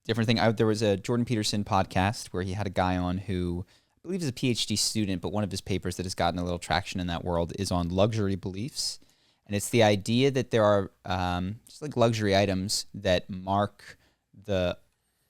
different thing. There was a Jordan Peterson podcast where he had a guy on who I believe is a PhD student, but one of his papers that has gotten a little traction in that world is on luxury beliefs. And it's the idea that there are just like luxury items that mark the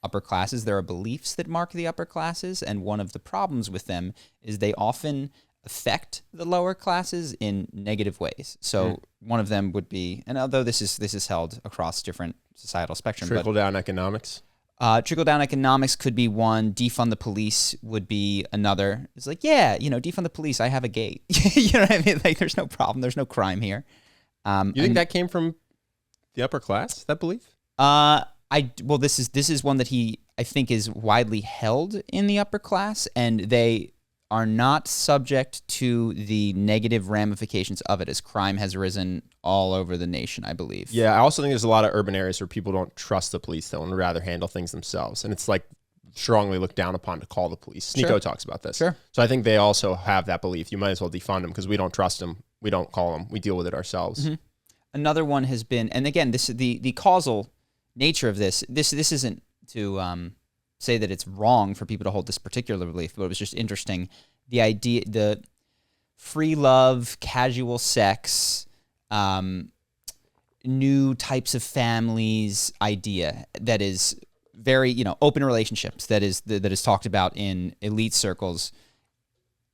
upper classes. There are beliefs that mark the upper classes, and one of the problems with them is they often affect the lower classes in negative ways. So one of them would be, and although this is held across different societal spectrum, trickle-down economics. Trickle-down economics could be one. Defund the police would be another. It's like, yeah, defund the police. I have a gate. You know what I mean? Like, there's no problem. There's no crime here. You think that came from the upper class, that belief? Well, this is one that I think is widely held in the upper class, and they are not subject to the negative ramifications of it, as crime has risen all over the nation, I believe. Yeah, I also think there's a lot of urban areas where people don't trust the police, though, and rather handle things themselves. And it's like strongly looked down upon to call the police. Nico talks about this. Sure. So I think they also have that belief. You might as well defund them because we don't trust them. We don't call them. We deal with it ourselves. Mm-hmm. Another one has been, and again, this the causal nature of this isn't to say that it's wrong for people to hold this particular belief, but it was just interesting. The idea, the free love, casual sex, new types of families idea that is very, open relationships that is talked about in elite circles.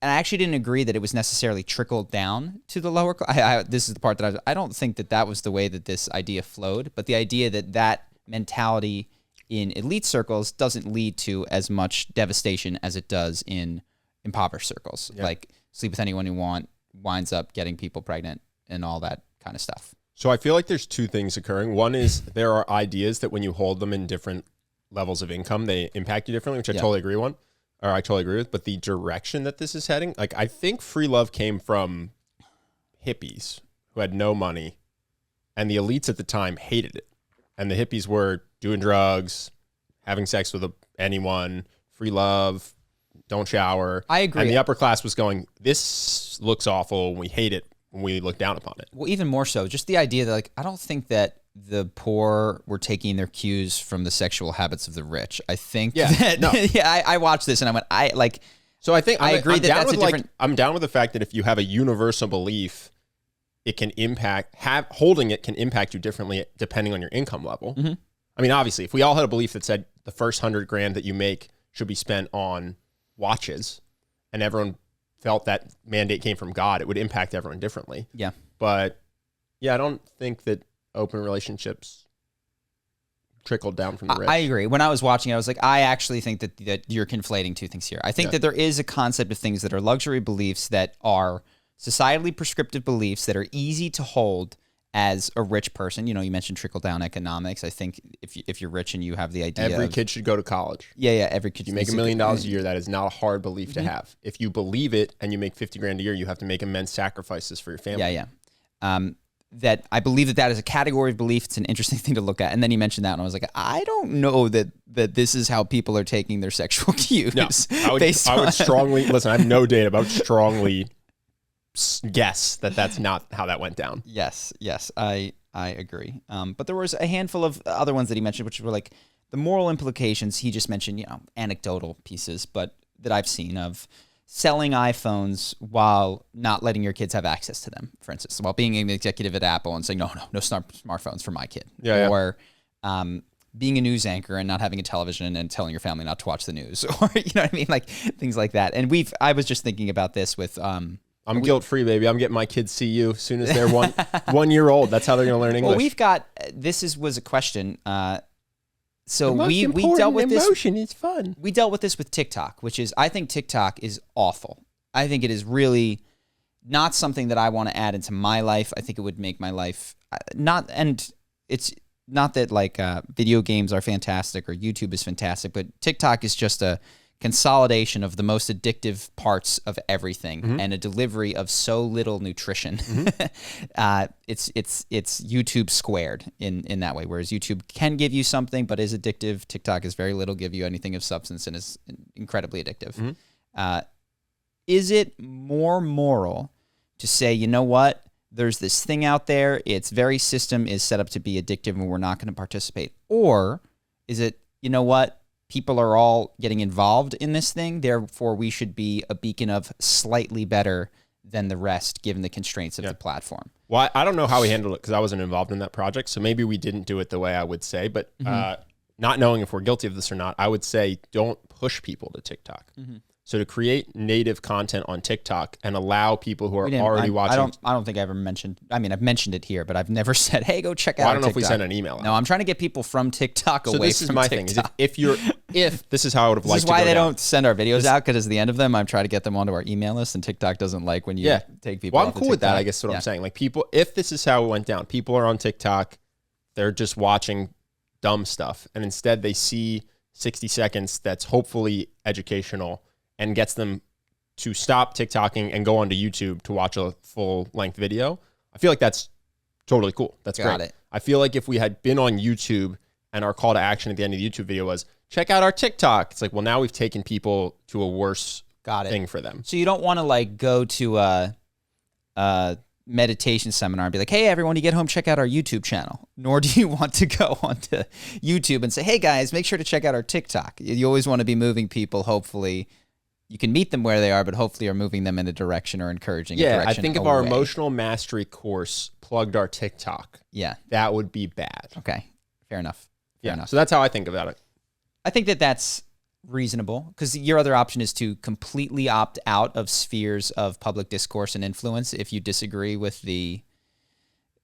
And I actually didn't agree that it was necessarily trickled down to the lower class. This is the part that I don't think that was the way that this idea flowed, but the idea that mentality in elite circles doesn't lead to as much devastation as it does in impoverished circles. Yeah. Like sleep with anyone you want, winds up getting people pregnant and all that kind of stuff. So I feel like there's two things occurring. One is there are ideas that when you hold them in different levels of income, they impact you differently, which I totally agree with. But the direction that this is heading, like I think free love came from hippies who had no money, and the elites at the time hated it. And the hippies were doing drugs, having sex with anyone, free love, don't shower. I agree. And the upper class was going, this looks awful. We hate it when we look down upon it. Well, even more so, just the idea that I don't think that the poor were taking their cues from the sexual habits of the rich. I think I watched this and I went, So I think I agree that's a different. I'm down with the fact that if you have a universal belief, it can holding it can impact you differently depending on your income level. Mm-hmm. I mean, obviously, if we all had a belief that said the first $100,000 that you make should be spent on watches, and everyone felt that mandate came from God, it would impact everyone differently. Yeah. But yeah, I don't think that open relationships trickled down from the rich. I agree. When I was watching, I was like, I actually think that you're conflating two things here. I think that there is a concept of things that are luxury beliefs that are societally prescriptive beliefs that are easy to hold as a rich person. You mentioned trickle-down economics. I think if you're rich and you have the idea every kid should go to college. Yeah, every kid. You make $1 million a year, that is not a hard belief to have. If you believe it and you make $50,000 a year, you have to make immense sacrifices for your family. Yeah. That I believe that is a category of belief. It's an interesting thing to look at. And then you mentioned that, and I was like, I don't know that this is how people are taking their sexual cues. No, I would strongly, listen, I have no data, but I would strongly guess that that's not how that went down. Yes, I agree. But there was a handful of other ones that he mentioned, which were like the moral implications. He just mentioned, anecdotal pieces, but that I've seen of selling iPhones while not letting your kids have access to them, for instance, while being an executive at Apple and saying, no smartphones for my kid. Or being a news anchor and not having a television and telling your family not to watch the news, or, you know what I mean? Like things like that. And I was just thinking about this with, I'm guilt-free, baby. I'm getting my kids see you as soon as they're 1 year old. That's how they're going to learn English. Well, we've got, was a question. So we dealt with this. Emotion is fun. We dealt with this with TikTok, which is, I think TikTok is awful. I think it is really not something that I want to add into my life. I think it would make my life and it's not that video games are fantastic or YouTube is fantastic, but TikTok is just a consolidation of the most addictive parts of everything and a delivery of so little nutrition. It's YouTube squared in that way, whereas YouTube can give you something but is addictive. TikTok is very little give you anything of substance and is incredibly addictive. Is it more moral to say, you know what, there's this thing out there, its very system is set up to be addictive and we're not going to participate? Or Is it, you know what? People are all getting involved in this thing, therefore we should be a beacon of slightly better than the rest given the constraints of the platform. Well, I don't know how we handled it because I wasn't involved in that project, so maybe we didn't do it the way I would say, but not knowing if we're guilty of this or not, I would say don't push people to TikTok. So to create native content on TikTok and allow people who are already watching. I don't think I ever mentioned. I mean, I've mentioned it here, but I've never said, "Hey, go check out." I don't know TikTok. if we sent an email out. No, I'm trying to get people from TikTok away from TikTok. So this is my thing. Is if this is how I would have liked to go This is why they down. don't send our videos out, because at the end of them, I'm trying to get them onto our email list, and TikTok doesn't like when you take people. Well, I'm cool with that. I guess what I'm saying. Like people, if this is how it went down, people are on TikTok, they're just watching dumb stuff, and instead they see 60 seconds that's hopefully educational and gets them to stop TikToking and go onto YouTube to watch a full-length video. I feel like that's totally cool. That's Got great. it. I feel like if we had been on YouTube and our call to action at the end of the YouTube video was, check out our TikTok, it's like, well, now we've taken people to a worse thing for them. So you don't want to like go to a meditation seminar and be like, hey, everyone, you get home, check out our YouTube channel. Nor do you want to go onto YouTube and say, hey, guys, make sure to check out our TikTok. You always want to be moving people, hopefully. You can meet them where they are, but hopefully you're moving them in a direction or encouraging a direction I think if away. our emotional mastery course plugged our TikTok, that would be bad. Okay, fair enough. Fair enough. So that's how I think about it. I think that that's reasonable, because your other option is to completely opt out of spheres of public discourse and influence if you disagree with the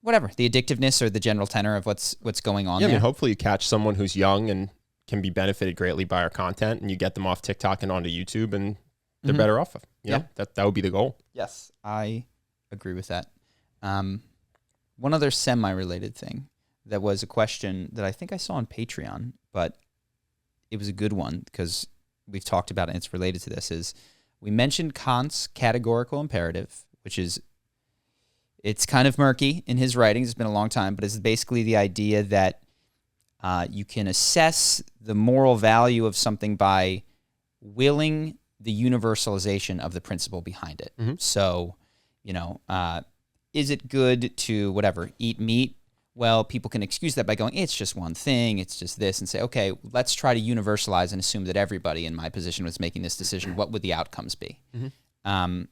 addictiveness or the general tenor of what's going on there. I mean, hopefully you catch someone who's young and can be benefited greatly by our content, and you get them off TikTok and onto YouTube, and they're better off. You know, that would be the goal. Yes, I agree with that. One other semi-related thing that was a question that I think I saw on Patreon, but it was a good one because we've talked about it and it's related to this, is we mentioned Kant's categorical imperative, which is, it's kind of murky in his writings. It's been a long time, but it's basically the idea that you can assess the moral value of something by willing the universalization of the principle behind it. So, is it good to eat meat? Well, people can excuse that by going, it's just one thing, it's just this, and say, okay, let's try to universalize and assume that everybody in my position was making this decision. What would the outcomes be? And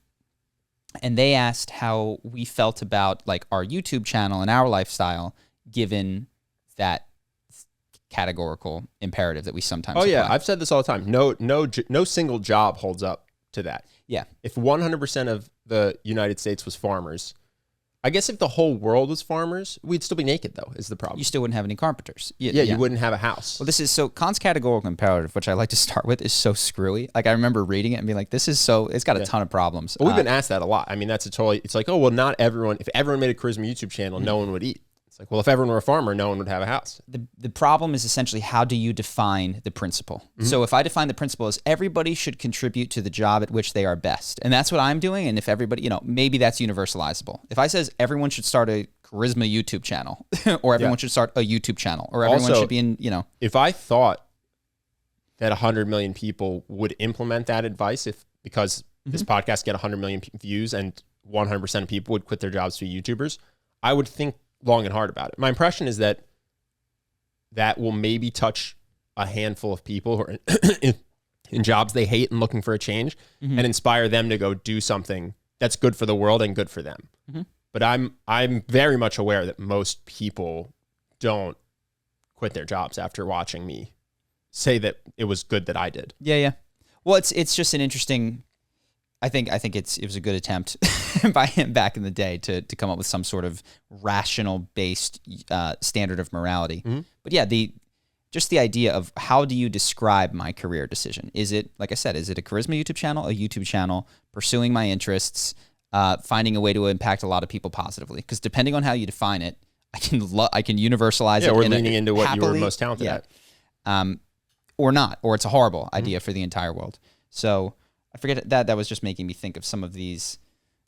they asked how we felt about like our YouTube channel and our lifestyle, given that categorical imperative that we sometimes apply. I've said this all the time. No single job holds up to that. Yeah. If 100% of the United States was farmers, I guess if the whole world was farmers, we'd still be naked, though, is the problem. You still wouldn't have any carpenters. You wouldn't have a house. Well, this is so Kant's categorical imperative, which I like to start with, is so screwy. Like, I remember reading it and being like, this is so, it's got a ton of problems. But we've been asked that a lot. I mean, it's like, oh, well, not everyone, if everyone made a charisma YouTube channel, no one would eat. It's like, well, if everyone were a farmer, no one would have a house. The problem is essentially, how do you define the principle? So if I define the principle as everybody should contribute to the job at which they are best, and that's what I'm doing, and if everybody, maybe that's universalizable. If I says everyone should start a charisma YouTube channel, or everyone should start a YouTube channel, or everyone also, should be in, If I thought that 100 million people would implement that advice, because this podcast get 100 million views and 100% of people would quit their jobs to be YouTubers, I would think long and hard about it. My impression is that will maybe touch a handful of people who are in jobs they hate and looking for a change, and inspire them to go do something that's good for the world and good for them. But I'm very much aware that most people don't quit their jobs after watching me say that it was good that I did. Yeah. Well, it's just an interesting. I think it was a good attempt by him back in the day to come up with some sort of rational based standard of morality. But yeah, the idea of how do you describe my career decision? Is it, like I said, is it a charisma YouTube channel, a YouTube channel, pursuing my interests, finding a way to impact a lot of people positively? Because depending on how you define it, I can universalize it. Yeah, we're leaning into what you were most talented at. Or not, or it's a horrible idea for the entire world. So I forget that was just making me think of some of these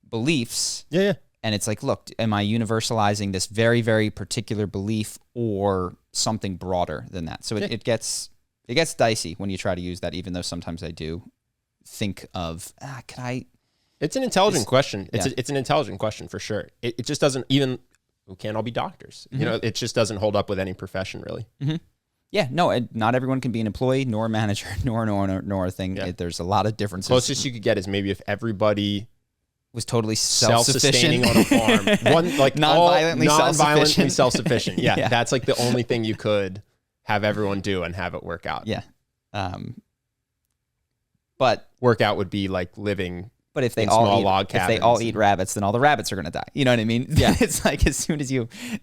beliefs. Yeah. And it's like, look, am I universalizing this very, very particular belief or something broader than that? So it gets dicey when you try to use that, even though sometimes I do think of, can I? It's an intelligent question. It's an intelligent question for sure. It just doesn't even, we can't all be doctors. It just doesn't hold up with any profession really. Yeah, no, not everyone can be an employee, nor a manager, nor a thing. Yeah. There's a lot of differences. Closest you could get is maybe if everybody was totally self-sufficient on a farm, one like non-violently self-sufficient. Yeah, that's like the only thing you could have everyone do and have it work out. Yeah, but workout would be like living. But if they in all small eat, log if they all eat rabbits, then all the rabbits are going to die. You know what I mean? Yeah, it's like as soon as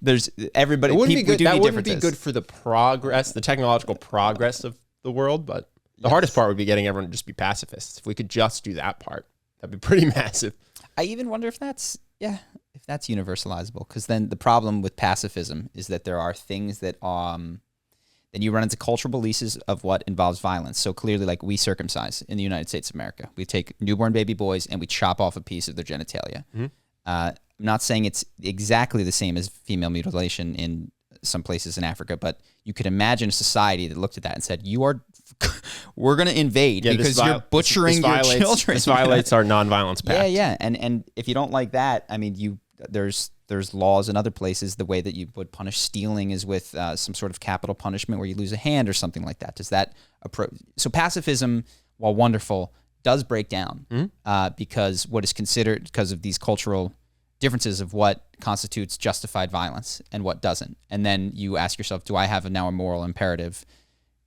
there's everybody. It wouldn't be good. That wouldn't be differences. good for the technological progress of the world. But the hardest part would be getting everyone to just be pacifists. If we could just do that part, that'd be pretty massive. I even wonder if that's universalizable, because then the problem with pacifism is that there are things that then you run into cultural beliefs of what involves violence. So clearly, like, we circumcise in the United States of America. We take newborn baby boys and we chop off a piece of their genitalia. Mm-hmm. I'm not saying it's exactly the same as female mutilation in some places in Africa, but you could imagine a society that looked at that and said, we're going to invade because you're butchering your children. This violates our nonviolence pact. Yeah. And if you don't like that, I mean, there's laws in other places. The way that you would punish stealing is with some sort of capital punishment where you lose a hand or something like that. Does that approach? So pacifism, while wonderful, does break down because what is considered, because of these cultural differences of what constitutes justified violence and what doesn't. And then you ask yourself, do I have now a moral imperative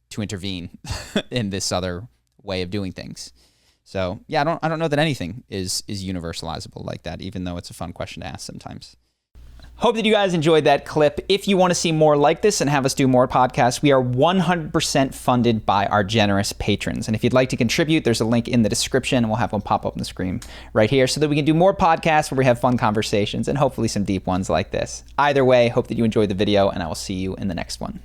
to intervene in this other way of doing things? So yeah, I don't know that anything is universalizable like that, even though it's a fun question to ask sometimes. Hope that you guys enjoyed that clip. If you want to see more like this and have us do more podcasts, we are 100% funded by our generous patrons. And if you'd like to contribute, there's a link in the description, and we'll have one pop up on the screen right here so that we can do more podcasts where we have fun conversations and hopefully some deep ones like this. Either way, hope that you enjoyed the video, and I will see you in the next one.